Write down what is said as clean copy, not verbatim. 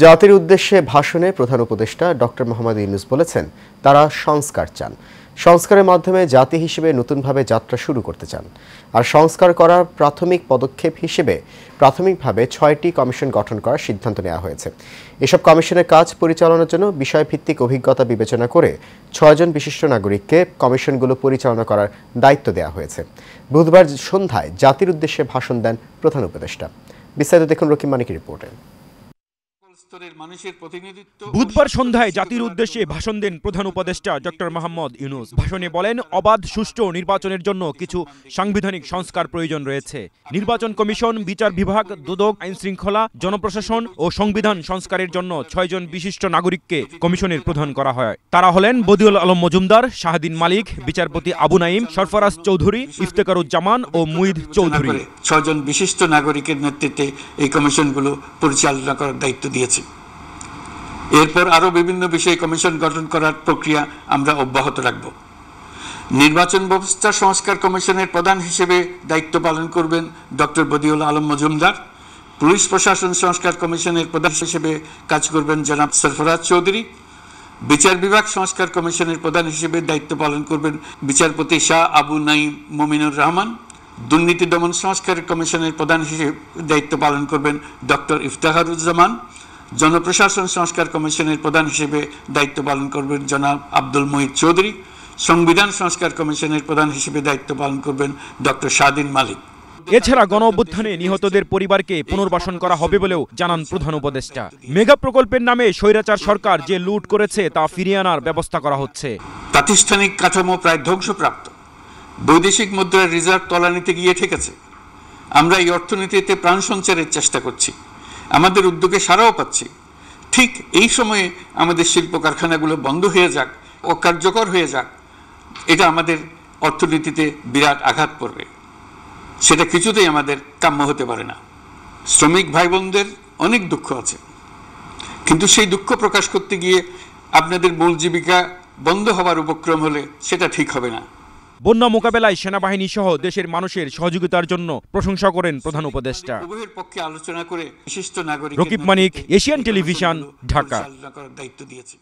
জাতির উদ্দেশ্যে ভাষণে প্রধান উপদেষ্টা ডক্টর মোহাম্মদ ইউনূস বলেছেন, তারা সংস্কার চান। সংস্কারের মাধ্যমে জাতি হিসেবে নতুনভাবে যাত্রা শুরু করতে চান। আর সংস্কার করার প্রাথমিক পদক্ষেপ হিসেবে প্রাথমিকভাবে ৬টি কমিশন গঠন করার সিদ্ধান্ত নেওয়া হয়েছে। এসব কমিশনের কাজ পরিচালনার জন্য বিষয়ভিত্তিক অভিজ্ঞতা বিবেচনা করে ৬ জন বিশিষ্ট নাগরিককে কমিশনগুলো পরিচালনা করার দায়িত্ব দেওয়া হয়েছে। বুধবার সন্ধ্যায় জাতির উদ্দেশ্যে ভাষণ দেন প্রধান উপদেষ্টা। বিস্তারিত দেখুন রকিম মানিকের রিপোর্টে। বুধবার সন্ধ্যায় জাতির উদ্দেশ্যে ভাষণ দেন প্রধান উপদেষ্টা ডক্টর মোহাম্মদ ইউনূস। ভাষণে বলেন, অবাধ সুষ্ঠু নির্বাচনের জন্য কিছু সাংবিধানিক সংস্কার প্রয়োজন রয়েছে। নির্বাচন কমিশন, বিচার বিভাগ, দুদক, আইন শৃঙ্খলা, জনপ্রশাসন ও সংবিধান সংস্কারের জন্য ৬ জন বিশিষ্ট নাগরিককে কমিশনের প্রধান করা হয়। তারা হলেন বদিউল আলম মজুমদার, শাহদিন মালিক, বিচারপতি আবু নাঈম, সরফরাজ চৌধুরী, ইফতেখারুজ্জামান ও মুঈদ চৌধুরী। ৬ জন বিশিষ্ট নাগরিকের নেতৃত্বে এই কমিশনগুলো পরিচালনা করার দায়িত্ব দিয়েছে। এরপর আরো বিভিন্ন বিষয়ে কমিশন গঠন করার প্রক্রিয়া আমরা অব্যাহত রাখব। নির্বাচন ব্যবস্থা সংস্কার কমিশনের প্রধান হিসেবে দায়িত্ব পালন করবেন ডক্টর বদিউল আলম মজুমদার। পুলিশ প্রশাসন সংস্কার কমিশনের প্রধান হিসেবে কাজ করবেন জনাব সরফরাজ চৌধুরী। বিচার বিভাগ সংস্কার কমিশনের প্রধান হিসেবে দায়িত্ব পালন করবেন বিচারপতি শাহ আবু নাঈম মুমিনুর রহমান। দুর্নীতি দমন সংস্কার কমিশনের প্রধান হিসেবে দায়িত্ব পালন করবেন ডক্টর ইফতেখারুজ্জামান। জনপ্রশাসন সংস্কার কমিশনের প্রধান হিসেবে দায়িত্ব পালন করবেন জনাব আব্দুল মুঈদ চৌধুরী। সংবিধান সংস্কার কমিশনের প্রধান হিসেবে দায়িত্ব পালন করবেন ডক্টর শাহদিন মালিক। এছাড়া গণঅভ্যুত্থানে নিহতদের পরিবারকে পুনর্বাসন করা হবে বলেও জানান প্রধান উপদেষ্টা। মেগা প্রকল্পের নামে স্বৈরাচার সরকার যে লুট করেছে তা ফিরিয়ে আনার ব্যবস্থা করা হচ্ছে। প্রাতিষ্ঠানিক কাঠামো প্রায় ধ্বংসপ্রাপ্ত। বৈদেশিক মুদ্রার রিজার্ভ তলানিতে গিয়ে ঠেকেছে। আমরা এই অর্থনীতিতে প্রাণ সঞ্চারের চেষ্টা করছি, আমাদের উদ্যোগে সাড়াও পাচ্ছি। ঠিক এই সময়ে আমাদের শিল্প কারখানাগুলো বন্ধ হয়ে যাক, অকার্যকর হয়ে যাক, এটা আমাদের অর্থনীতিতে বিরাট আঘাত পড়বে। সেটা কিছুতেই আমাদের কাম্য হতে পারে না। শ্রমিক ভাই বোনদের অনেক দুঃখ আছে, কিন্তু সেই দুঃখ প্রকাশ করতে গিয়ে আপনাদের মূল জীবিকা বন্ধ হবার উপক্রম হলে সেটা ঠিক হবে না। বন্যা মোকাবেলায় সেনাবাহিনী সহ দেশের মানুষের সহযোগিতার জন্য প্রশংসা করেন প্রধান উপদেষ্টা। উভয়ের পক্ষে আলোচনা করে বিশিষ্ট নাগরিক রকিব মানিক, এশিয়ান টেলিভিশন, ঢাকা। দায়িত্ব দিয়েছে।